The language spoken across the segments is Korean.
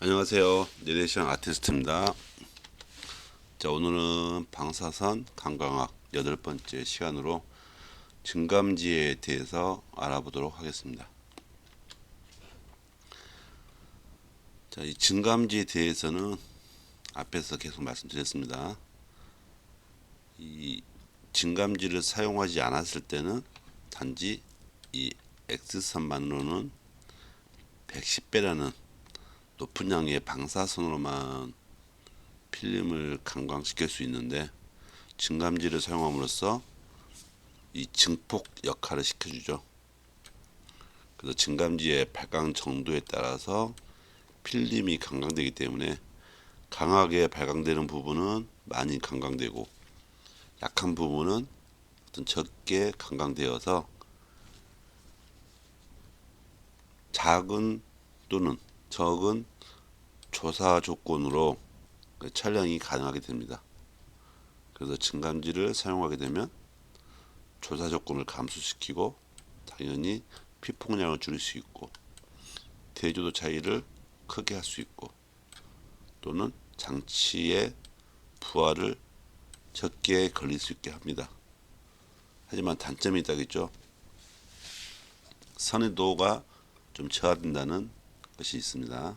안녕하세요. 내레이션 아티스트입니다. 자, 오늘은 방사선 강광학 8번째 시간으로 증감지에 대해서 알아보도록 하겠습니다. 자, 이 증감지에 대해서는 앞에서 계속 말씀드렸습니다. 이 증감지를 사용하지 않았을 때는 단지 이 X선만으로는 110배라는 높은 양의 방사선으로만 필름을 강광시킬 수 있는데, 증감지를 사용함으로써 이 증폭 역할을 시켜주죠. 그래서 증감지의 발광 정도에 따라서 필름이 강광되기 때문에 강하게 발광되는 부분은 많이 강광되고, 약한 부분은 어떤 적게 강광되어서 작은 또는 적은 조사 조건으로 촬영이 가능하게 됩니다. 그래서 증감지를 사용하게 되면 조사 조건을 감소시키고 당연히 피폭량을 줄일 수 있고, 대조도 차이를 크게 할 수 있고, 또는 장치의 부하를 적게 걸릴 수 있게 합니다. 하지만 단점이 있다겠죠. 선회도가 좀 저하된다는 것이 있습니다.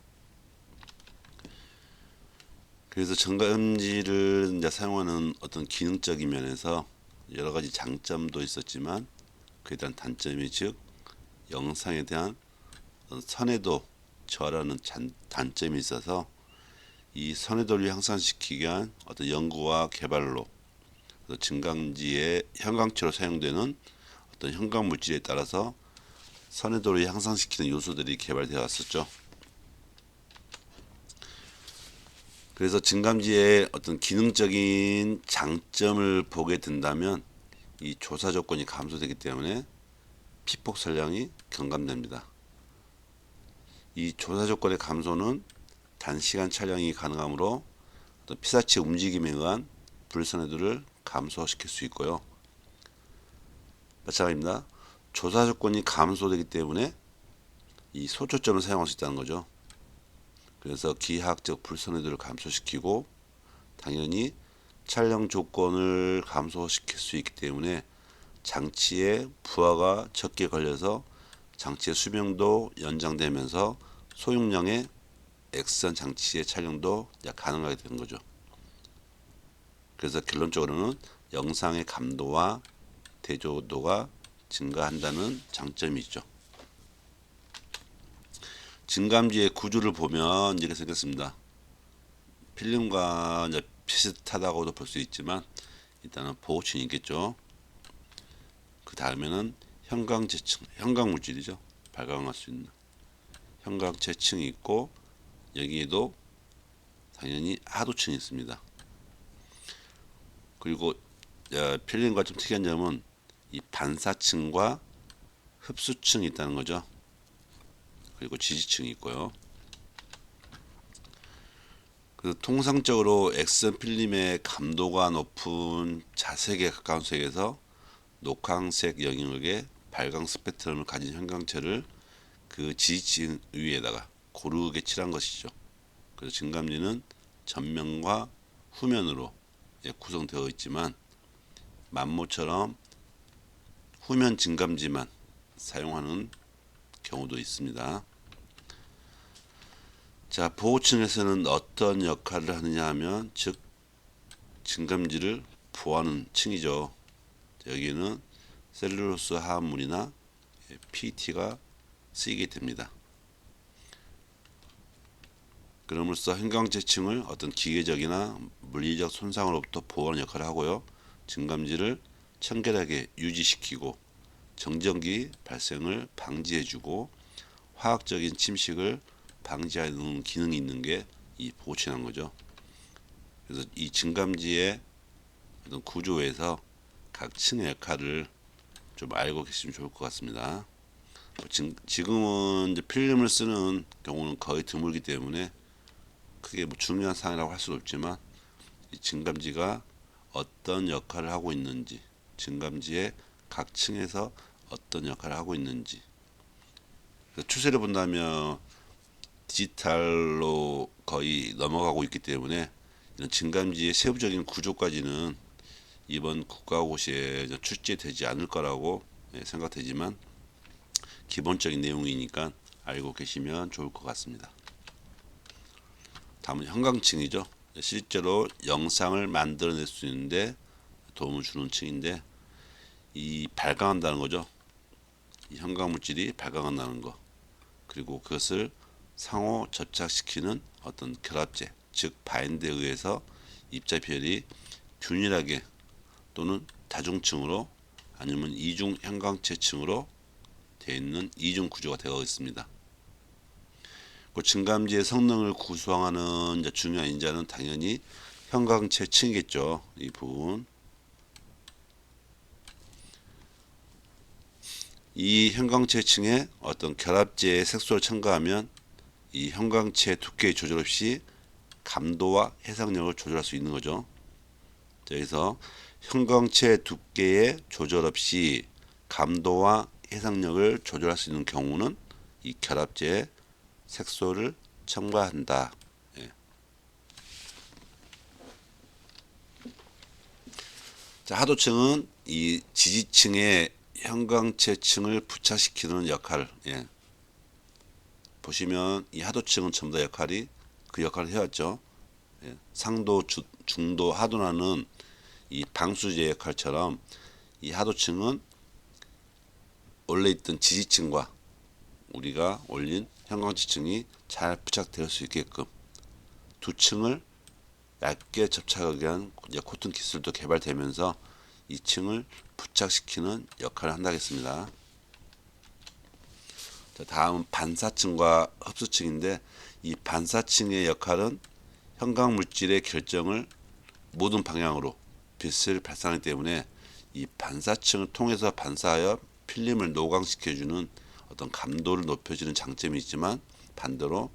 그래서 증감지를 이제 사용하는 어떤 기능적인 면에서 여러 가지 장점도 있었지만, 그에 대한 단점이, 즉 영상에 대한 선회도 저하라는 단점이 있어서 이 선회도를 향상시키기 위한 어떤 연구와 개발로 증강지의 형광체로 사용되는 어떤 형광 물질에 따라서 선회도를 향상시키는 요소들이 개발되어 왔었죠. 그래서 증감지의 어떤 기능적인 장점을 보게 된다면 이 조사 조건이 감소되기 때문에 피폭 선량이 경감됩니다. 이 조사 조건의 감소는 단시간 촬영이 가능하므로 어떤 피사체 움직임에 의한 불선회도를 감소시킬 수 있고요. 마찬가지입니다. 조사 조건이 감소되기 때문에 이 소초점을 사용할 수 있다는 거죠. 그래서 기하학적 불선회도를 감소시키고, 당연히 촬영 조건을 감소시킬 수 있기 때문에 장치의 부하가 적게 걸려서 장치의 수명도 연장되면서 소용량의 X선 장치의 촬영도 가능하게 되는 거죠. 그래서 결론적으로는 영상의 감도와 대조도가 증가한다는 장점이 있죠. 증감지의 구조를 보면 이렇게 생겼습니다. 필름과 비슷하다고도 볼 수 있지만 일단은 보호층이 있겠죠. 그 다음에는 형광재층, 형광물질이죠. 발광할 수 있는 형광재층이 있고, 여기에도 당연히 하도층이 있습니다. 그리고 필름과 좀 특이한 점은 이 반사층과 흡수층이 있다는 거죠. 그리고 지지층이 있고요. 그래서 통상적으로 X선 필름의 감도가 높은 자색에 가까운 색에서 녹황색 영역의 발광 스펙트럼을 가진 형광체를 그 지지층 위에다가 고르게 칠한 것이죠. 그래서 증감지는 전면과 후면으로 구성되어 있지만, 만모처럼 후면 증감지만 사용하는 경우도 있습니다. 자, 보호층에서는 어떤 역할을 하느냐 하면, 즉 증감지를 보호하는 층이죠. 여기는 셀룰로스 화합물이나 PET가 쓰이게 됩니다. 그럼으로써 형광재층을 어떤 기계적이나 물리적 손상으로부터 보호하는 역할을 하고요. 증감지를 청결하게 유지시키고 정전기 발생을 방지해주고 화학적인 침식을 방지하는 기능이 있는 게 이 보호층인 거죠. 그래서 이 증감지의 어떤 구조에서 각 층의 역할을 좀 알고 계시면 좋을 것 같습니다. 지금은 이제 필름을 쓰는 경우는 거의 드물기 때문에 크게 중요한 사항이라고 할 수는 없지만, 이 증감지가 어떤 역할을 하고 있는지, 증감지의 각 층에서 어떤 역할을 하고 있는지, 추세를 본다면 디지털로 거의 넘어가고 있기 때문에 이런 진감지의 세부적인 구조까지는 이번 국가고시에 출제되지 않을 거라고 생각되지만 기본적인 내용이니까 알고 계시면 좋을 것 같습니다. 다음은 형광층이죠. 실제로 영상을 만들어낼 수 있는데 도움을 주는 층인데 이 발광한다는 거죠. 이 형광물질이 발광한다는 거, 그리고 그것을 상호 접착시키는 어떤 결합제, 즉 바인드에 의해서 입자 비율이 균일하게 또는 다중층으로 아니면 이중 형광체층으로 되어 있는 이중 구조가 되어 있습니다. 그 증감지의 성능을 구성하는 중요한 인자는 당연히 형광체층이겠죠. 이 부분. 이 형광체층에 어떤 결합제의 색소를 첨가하면 이 형광체 두께의 조절 없이 감도와 해상력을 조절할 수 있는 거죠. 그래서 형광체 두께의 조절 없이 감도와 해상력을 조절할 수 있는 경우는 이 결합제에 색소를 첨가한다. 예. 자, 하도층은 이 지지층에 형광체층을 부착시키는 역할. 예. 보시면 이 하도층은 전부 다 역할이 그 역할을 해왔죠. 예. 상도, 중도, 하도라는 이 방수제 역할처럼 이 하도층은 원래 있던 지지층과 우리가 올린 형광체층이 잘 부착될 수 있게끔 두 층을 얇게 접착하게 한 코팅 기술도 개발되면서 이 층을 부착시키는 역할을 한다겠습니다. 자, 다음은 반사층과 흡수층인데 이 반사층의 역할은 형광물질의 결정을 모든 방향으로 빛을 발산하기 때문에 이 반사층을 통해서 반사하여 필름을 노광시켜주는 어떤 감도를 높여주는 장점이 있지만 반대로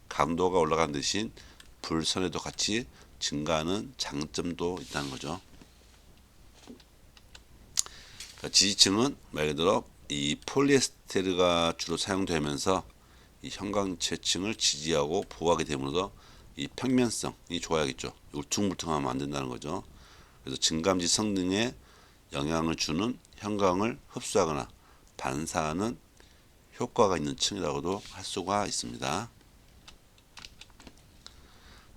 감도가 올라간 대신 불선에도 같이 증가하는 장점도 있다는 거죠. 지지층은 말 그대로 이 폴리에스테르가 주로 사용되면서 이 형광체층을 지지하고 보호하게 되므로 이 평면성이 좋아야겠죠. 울퉁불퉁하면 안 된다는 거죠. 그래서 증감지 성능에 영향을 주는 형광을 흡수하거나 반사하는 효과가 있는 층이라고도 할 수가 있습니다.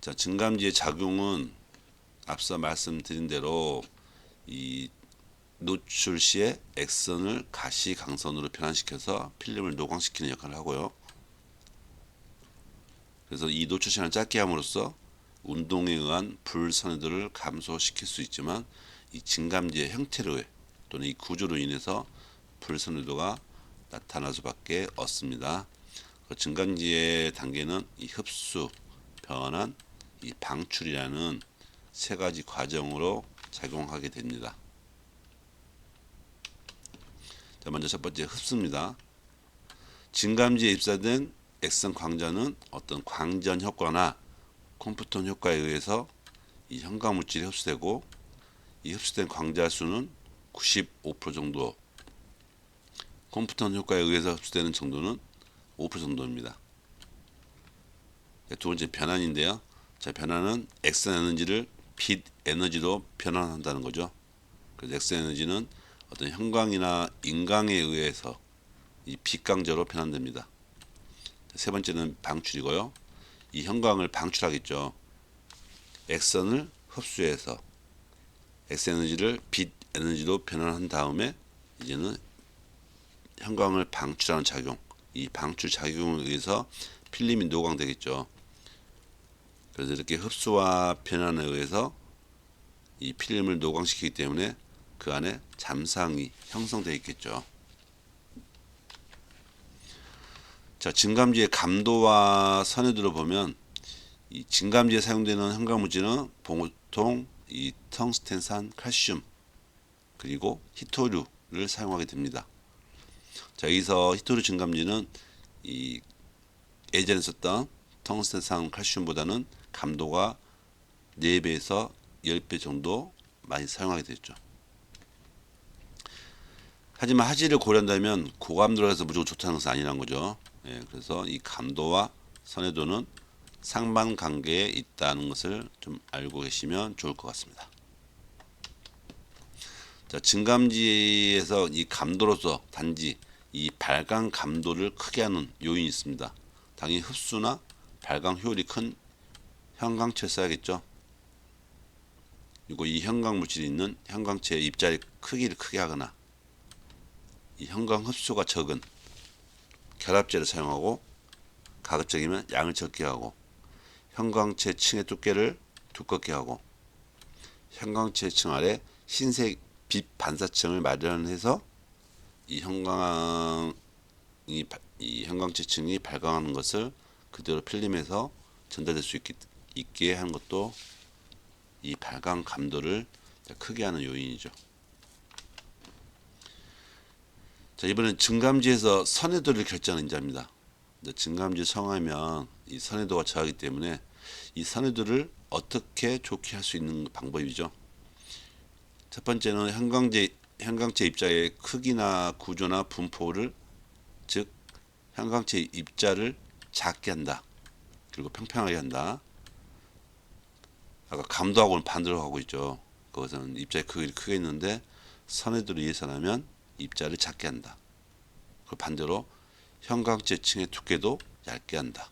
자, 증감지의 작용은 앞서 말씀드린 대로 이 노출 시에 액선을 가시광선으로 변환시켜서 필름을 노광시키는 역할을 하고요. 그래서 이 노출 시간을 짧게 함으로써 운동에 의한 불선회도를 감소시킬 수 있지만 이 증감지의 형태로 또는 이 구조로 인해서 불선회도가 나타날 수밖에 없습니다. 증감지의 단계는 이 흡수, 변환, 이 방출이라는 세 가지 과정으로 작용하게 됩니다. 자, 먼저 첫 번째 흡수입니다. 증감지에 입사된 액선 광전은 어떤 광전 효과나 콤프톤 효과에 의해서 이 형광물질이 흡수되고 이 흡수된 광자 수는 95% 정도, 콤프톤 효과에 의해서 흡수되는 정도는 5% 정도입니다. 두 번째 변환인데요. 자, 변환은 액선 에너지를 빛 에너지로 변환한다는 거죠. 그래서 액선 에너지는 어떤 형광이나 인광에 의해서 이 빛광자로 변환됩니다. 세 번째는 방출이고요. 이 형광을 방출하겠죠. 액선을 흡수해서 액선 에너지를 빛 에너지로 변환한 다음에 이제는 형광을 방출하는 작용, 이 방출 작용에 의해서 필름이 노광되겠죠. 그래서 이렇게 흡수와 변환에 의해서 이 필름을 노광시키기 때문에 그 안에 잠상이 형성되어 있겠죠. 자, 증감지의 감도와 선회도를 보면 이 증감지에 사용되는 형광물질은 보통 이 텅스텐산, 칼슘 그리고 히토류를 사용하게 됩니다. 자, 여기서 히토류 증감지는 이 예전에 썼던 텅스텐산, 칼슘보다는 감도가 4배에서 10배 정도 많이 사용하게 됐죠. 하지만 화질을 고려한다면 고감도로 해서 무조건 좋다는 것은 아니라는 거죠. 예, 그래서 이 감도와 선해도는 상반관계에 있다는 것을 좀 알고 계시면 좋을 것 같습니다. 자, 증감지에서 이 감도로서 단지 이 발광 감도를 크게 하는 요인이 있습니다. 당연히 흡수나 발광 효율이 큰 형광체를 써야겠죠. 그리고 이 형광 물질이 있는 형광체의 입자의 크기를 크게 하거나 이 형광 흡수가 적은 결합제를 사용하고 가급적이면 양을 적게 하고 형광체 층의 두께를 두껍게 하고 형광체 층 아래 흰색 빛 반사층을 마련해서 이 형광체층이 발광하는 것을 그대로 필름에서 전달될 수 있게 하는 것도 이 발광 감도를 크게 하는 요인이죠. 자, 이번엔 증감지에서 선해도를 결정하는 인자입니다. 증감지 사용하면 이 선해도가 저하기 때문에 이 선해도를 어떻게 좋게 할 수 있는 방법이죠. 첫 번째는 형광체 입자의 크기나 구조나 분포를, 즉 형광체 입자를 작게 한다. 그리고 평평하게 한다. 아까 감도하고는 반대로 하고 있죠. 그것은 입자의 크기를 크게 했는데 선해도를 예산하면 입자를 작게 한다. 그 반대로 형광체층의 두께도 얇게 한다.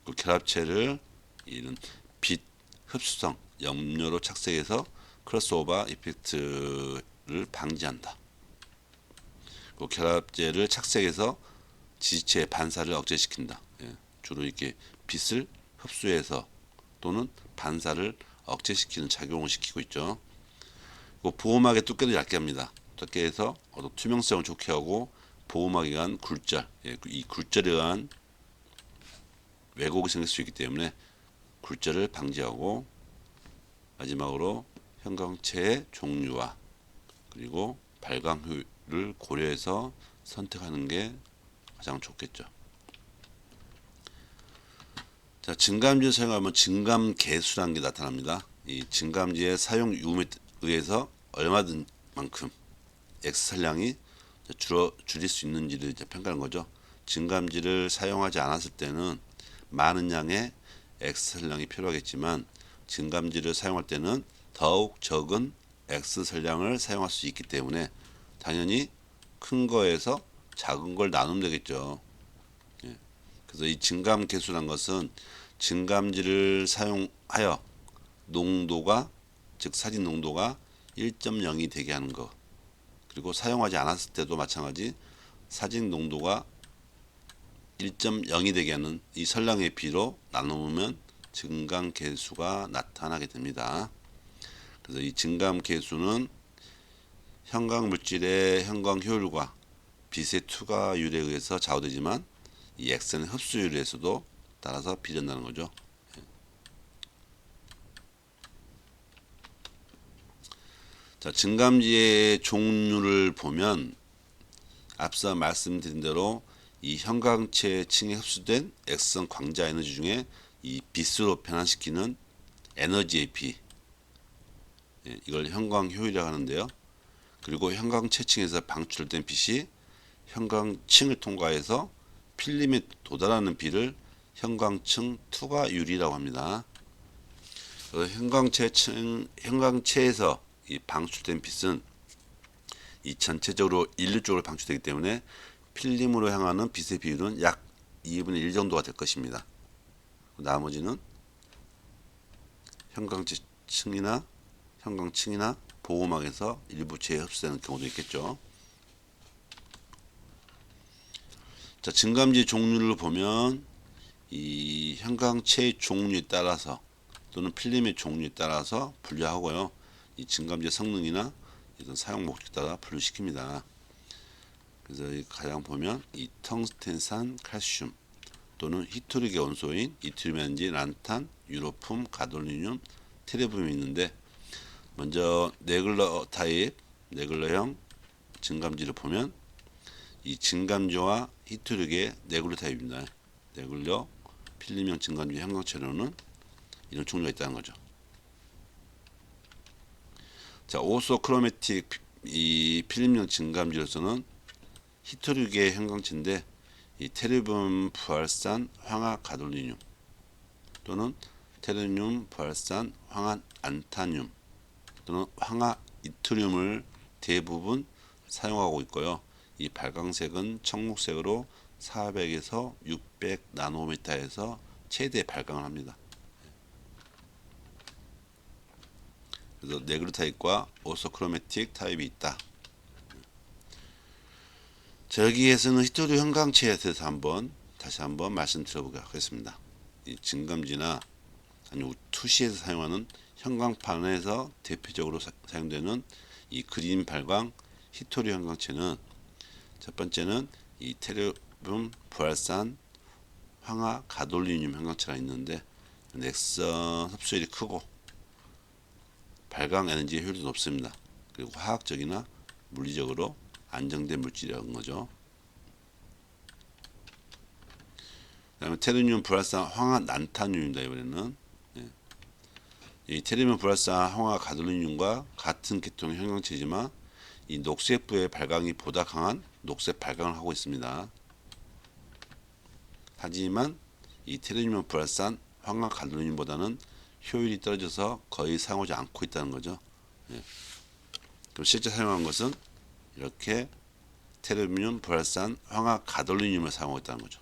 그 결합체를 이런 빛 흡수성 염료로 착색해서 크로스오버 이펙트를 방지한다. 그 결합제를 착색해서 지지체의 반사를 억제시킨다. 예, 주로 이렇게 빛을 흡수해서 또는 반사를 억제시키는 작용을 시키고 있죠. 그 보호막의 두께도 얇게 합니다. 얇게 해서 투명성을 좋게 하고 보호막에 의한 굴절, 예, 이 굴절에 의한 왜곡이 생길 수 있기 때문에 굴절을 방지하고 마지막으로 형광체의 종류와 그리고 발광률을 고려해서 선택하는 게 가장 좋겠죠. 자, 증감지를 사용하면 증감 계수라는 게 나타납니다. 이 증감지의 사용 유무에 의해서 얼마든 만큼 X 산량이 줄일 수 있는지를 이제 평가하는 거죠. 증감지를 사용하지 않았을 때는 많은 양의 X 산량이 필요하겠지만 증감지를 사용할 때는 더욱 적은 X 산량을 사용할 수 있기 때문에 당연히 큰 거에서 작은 걸 나누면 되겠죠. 예. 그래서 이 증감 계수란 것은 증감지를 사용하여 농도가, 즉 사진 농도가 1.0이 되게 하는 것, 그리고 사용하지 않았을 때도 마찬가지 사진 농도가 1.0이 되게 하는 이 선량의 비로 나누면 증감 계수가 나타나게 됩니다. 그래서 이 증감 계수는 형광 물질의 형광 효율과 빛의 투과율에 의해서 좌우되지만 이 X는 흡수율에서도 따라서 비례한다는 거죠. 자, 증감지의 종류를 보면 앞서 말씀드린 대로 이 형광체 층에 흡수된 X선 광자 에너지 중에 이 빛으로 변환시키는 에너지의 비, 예, 이걸 형광 효율이라고 하는데요. 그리고 형광체층에서 방출된 빛이 형광층을 통과해서 필름에 도달하는 비를 형광층 투과율이라고 합니다. 형광체에서 이 방출된 빛은 이 전체적으로 인류 쪽으로 방출되기 때문에 필름으로 향하는 빛의 비율은 약 2분의 1 정도가 될 것입니다. 나머지는 형광층이나 보호막에서 일부 재흡수되는 경우도 있겠죠. 자, 증감지 종류를 보면 이 형광체의 종류에 따라서 또는 필름의 종류에 따라서 분류하고요. 이 증감지의 성능이나 이런 사용 목적에 따라 분류시킵니다. 그래서 가장 보면 이 텅스텐산 칼슘 또는 히토르기 원소인 이트리움엔지 란탄 유로품 가돌리늄 테레뷴이 있는데 먼저 네글러 타입 네글러형 증감지를 보면 이 증감지와 히토르기의 네글러 타입입니다. 네글러 필름형 증감지 형광체로는 이런 종류가 있다는 거죠. 자, 오소크로매틱 이 필름형 증감지로서는 히토르기의 형광체인데 이 테르비움 부활산 황화 가돌리늄 또는 테르뇽 부활산 황화 안타늄 또는 황화 이트륨을 대부분 사용하고 있고요. 이 발광색은 청록색으로 400에서 600 나노미터에서 최대 발광을 합니다. 그래서 네그로 타입과 오소크로매틱 타입이 있다. 자, 여기에서는 히토류 형광체에 대해서 다시 한번 말씀드려보도록 하겠습니다. 이 증감지나 아니면 투시에서 사용하는 형광판에서 대표적으로 사용되는 이 그린 발광 히토류 형광체는 첫 번째는 이 테르뇽 부활산 황화 가돌리늄 형광체가 있는데 넥선 흡수율이 크고 발광 에너지 효율도 높습니다. 그리고 화학적이나 물리적으로 안정된 물질이라는 거죠. 그다음에 테르뇽 불활산 황화 난타늄입니다. 이번에는 이 테르뇽 불활산 황화 가돌리늄과 같은 계통의 형광체지만 이 녹색부의 발광이 보다 강한 녹색 발광을 하고 있습니다. 하지만 이 테르뇽 불활산 황화 가돌리늄보다는 효율이 떨어져서 거의 사용하지 않고 있다는 거죠. 그럼 실제 사용한 것은 이렇게 테르뇽 불활산 황화 가돌리늄을 사용하고 있다는 거죠.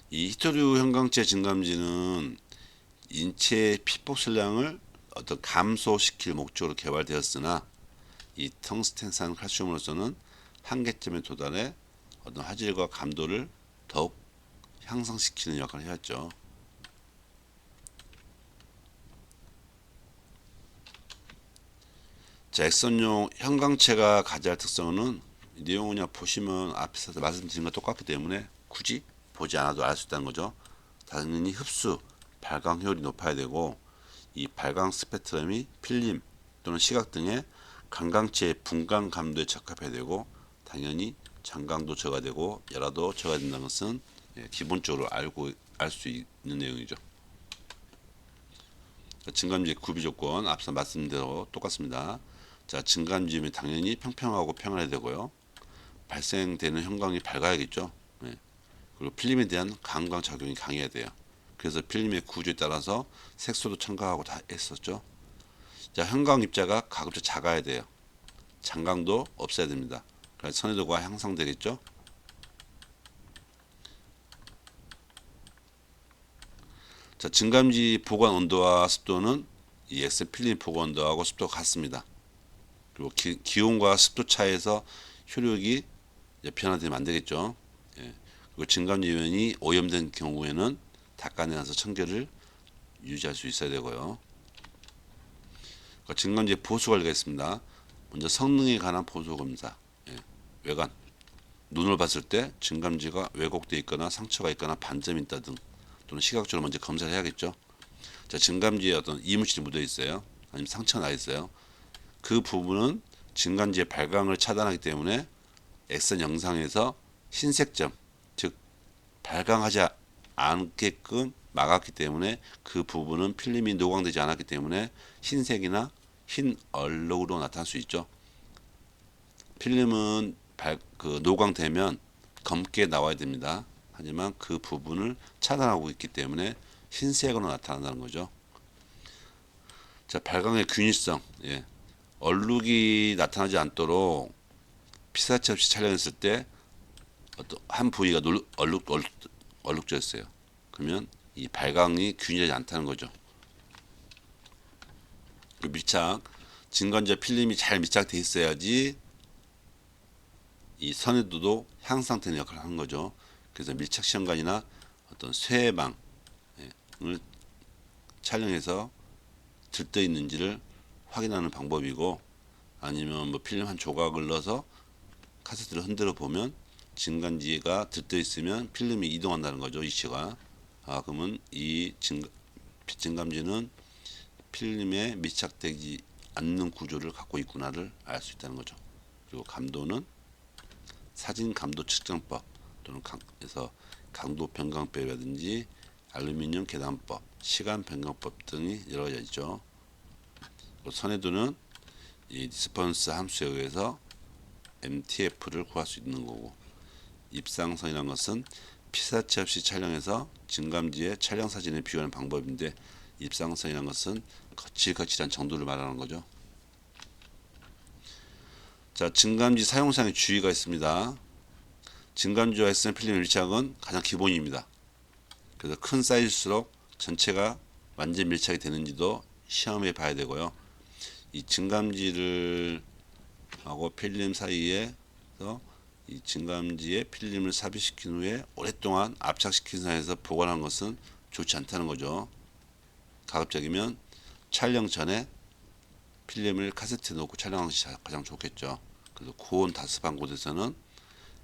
이 히토류 형광체 증감지는 인체 피폭슬량을 어떤 감소시킬 목적으로 개발되었으나 이 텅스텐산 칼슘으로서는 한계점에 도달해 어떤 화질과 감도를 더욱 향상시키는 역할을 해왔죠. 자, 액선용 형광체가 가져야 할 특성은 내용을 그냥 보시면 앞에서 말씀드린 것 똑같기 때문에 굳이 보지 않아도 알 수 있다는 거죠. 당연히 흡수, 발광 효율이 높아야 되고 이 발광 스펙트럼이 필름 또는 시각 등의 강광체의 분광 감도에 적합해야 되고 당연히 장강도 저하되고 열화도 저하된다는 것은 기본적으로 알 수 있는 내용이죠. 증감지의 구비 조건 앞서 말씀드린 대로 똑같습니다. 자, 증감지면 당연히 평평하고 평안해야 되고요. 발생되는 형광이 밝아야겠죠. 그리고 필름에 대한 강광 작용이 강해야 돼요. 그래서 필름의 구조에 따라서 색소도 첨가하고 다 했었죠. 자, 형광 입자가 가급적 작아야 돼요. 장강도 없어야 됩니다. 그래서 선회도가 향상되겠죠. 자, 증감지 보관 온도와 습도는 이 엑스 필름 보관 온도하고 습도가 같습니다. 그리고 기온과 습도 차에서 효력이 변화되면 안 되겠죠. 그리고 증감지 면이 오염된 경우에는 닦아내서 청결을 유지할 수 있어야 되고요. 증감지 보수 관리가 있습니다. 먼저 성능에 관한 보수 검사. 외관, 눈을 봤을 때 증감지가 왜곡되어 있거나 상처가 있거나 반점이 있다 등 또는 시각적으로 먼저 검사를 해야겠죠. 자, 증감지에 어떤 이물질이 묻어 있어요. 아니면 상처가 나 있어요. 그 부분은 증감지의 발광을 차단하기 때문에 엑선 영상에서 흰색점, 즉 발광하지 않게끔 막았기 때문에 그 부분은 필름이 노광되지 않았기 때문에 흰색이나 흰 얼룩으로 나타날 수 있죠. 필름은 노광되면 검게 나와야 됩니다. 하지만 그 부분을 차단하고 있기 때문에 흰색으로 나타난다는 거죠. 자, 발광의 균일성, 얼룩이 나타나지 않도록 피사체 없이 촬영했을 때 어떤 한 부위가 얼룩져 있어요. 그러면 이 발광이 균일하지 않다는 거죠. 그 밀착, 증감지와 필름이 잘 밀착돼 있어야지 이 선회도도 향상되는 역할을 하는 거죠. 그래서 밀착 시험관이나 어떤 쇠방을 촬영해서 들떠 있는지를 확인하는 방법이고, 아니면 뭐 필름 한 조각을 넣어서 카세트를 흔들어 보면 증감지가 들떠 있으면 필름이 이동한다는 거죠. 이치가. 그러면 이 증감지는 필름에 밀착되지 않는 구조를 갖고 있구나를 알 수 있다는 거죠. 그리고 감도는 사진 감도 측정법 또는 강도 변경법이라든지 알루미늄 계단법, 시간 변경법 등이 여러 가지 있죠. 선회도는 이 리스폰스 함수에 의해서 MTF를 구할 수 있는 거고, 입상선이라는 것은 피사체 없이 촬영해서 증감지의 촬영 사진을 비교하는 방법인데, 입상선이라는 것은 거칠거칠한 정도를 말하는 거죠. 자, 증감지 사용상의 주의가 있습니다. 증감지와 엑스선 필름 밀착은 가장 기본입니다. 그래서 큰 사이즈일수록 전체가 완전 밀착이 되는지도 시험해 봐야 되고요. 이 증감지를 하고 필름 사이에서 이 증감지에 필름을 삽입시킨 후에 오랫동안 압착시킨 상태에서 보관하는 것은 좋지 않다는 거죠. 가급적이면 촬영 전에 필름을 카세트에 넣고 촬영하는 것이 가장 좋겠죠. 그래서 고온 다습한 곳에서는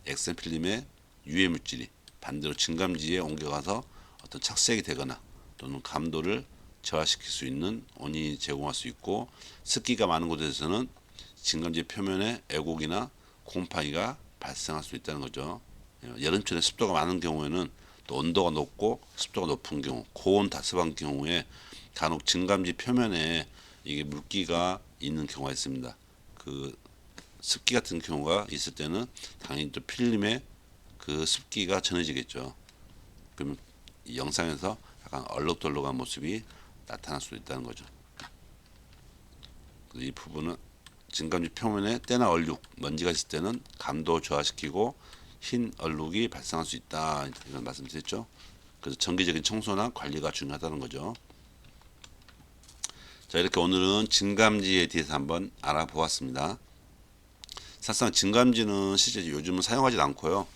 엑센 필름의 유해 물질이 반대로 증감지에 옮겨가서 어떤 착색이 되거나 또는 감도를 저하시킬 수 있는 원인이 제공할 수 있고, 습기가 많은 곳에서는 증감지 표면에 애곡이나 곰팡이가 발생할 수 있다는 거죠. 여름철에 습도가 많은 경우에는 또 온도가 높고 습도가 높은 경우, 고온 다습한 경우에 간혹 증감지 표면에 이게 물기가 있는 경우가 있습니다. 그 습기 같은 경우가 있을 때는 당연히 또 필름에 그 습기가 전해지겠죠. 그러면 이 영상에서 약간 얼룩덜룩한 모습이 나타날 수 있다는 거죠. 이 부분은 증감지 표면에 때나 얼룩, 먼지가 있을 때는 감도 저하시키고 흰 얼룩이 발생할 수 있다, 이런 말씀드렸죠. 그래서 정기적인 청소나 관리가 중요하다는 거죠. 자, 이렇게 오늘은 증감지에 대해서 한번 알아보았습니다. 사실상 증감지는 실제 요즘은 사용하지 않고요.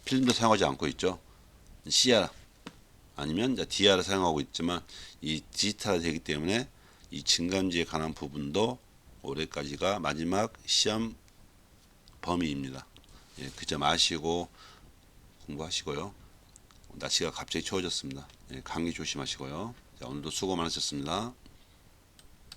필름도 사용하지 않고 있죠. CR 아니면 DR을 사용하고 있지만, 이 디지털화 되기 때문에 이 증감지에 관한 부분도 올해까지가 마지막 시험 범위입니다. 예, 그 점 아시고 공부하시고요. 날씨가 갑자기 추워졌습니다. 예, 감기 조심하시고요. 자, 오늘도 수고 많으셨습니다.